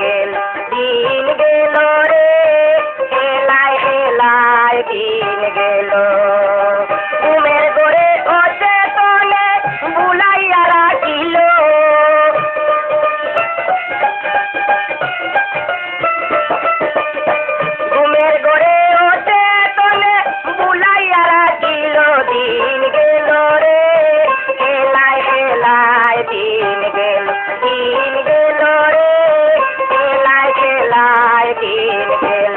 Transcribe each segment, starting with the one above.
গেল রে হেলায় হেলায় দিন গেল ঘুমের ঘরে অচেতনে বুলাইয়া রাখিল ঘুমের ঘরে অচেতনে বুলাইয়া রাখিল দিন গেল রে হেলায় হেলায় দিন গেল রে হেলায় হেলায় দিন গেল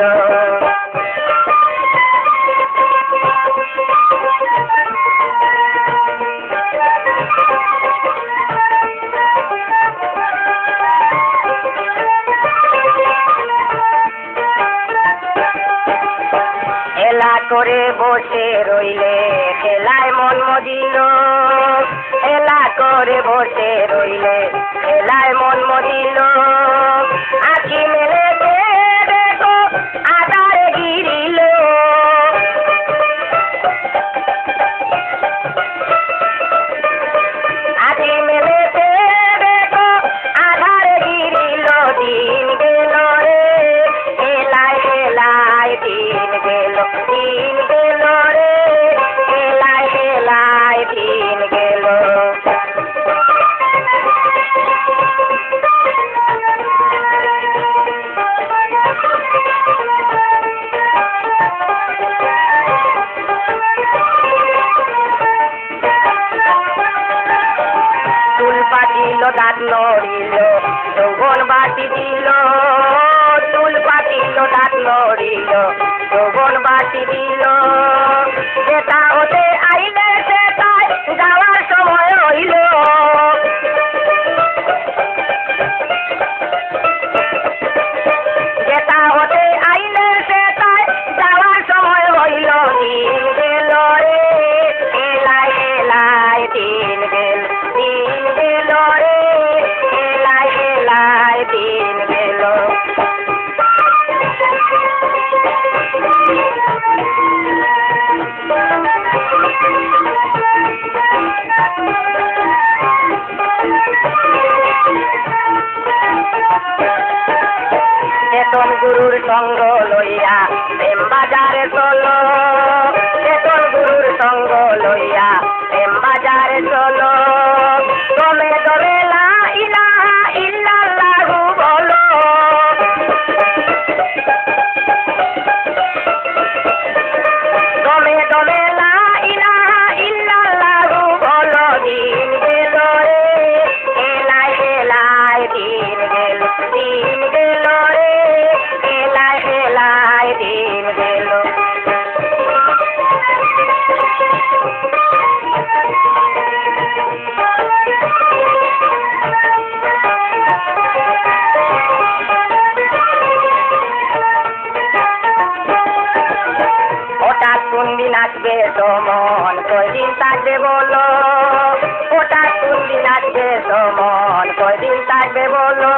খেলা করে বসে রইলে খেলায় মন মজিল খেলা করে বসে রইলে খেলায় মন মজিল আঁখি মেলে দেখো আধারে গিরিল আঁখি মেলে দেখো আধারে গিরিল দিন গেল রে হেলায় হেলায় দিন গেল রে হেলায় হেলায় দিন গেল চুল পাটিল দাঁত নড়িল যৌবন বাটি দিল চুল পাটিল দাঁত নড়িল যৌবন বাটি দিল যেটা হতে আইলে সেটাই যাওয়ার সময় হইল যেটা হতে আইলে সেটাই যাওয়ার সময় হইল দিন গেল রে হেলায় হেলায় দিন গেল রে হেলায় হেলায় দিন গেল চেতন গুরুর সঙ্গ লইয়া প্রেম বাজারে চলো চেতন গুরুর সঙ্গ লইয়া প্রেম বাজারে চলো দমে দমে লা ইলাহা ইল্লাল্লাহু বলো দমে দমে লা ইলাহা ইল্লাল্লাহু বলো দিন গেল রে হেলায় হেলায় দিন গেল রে হেলায় হেলায় দিন গেল হঠাৎ কোন দিন আসবে সমন কয়দিন থাকবে বলো হঠাৎ কোন দিন আসবে সমন কয়দিন থাকবে বলো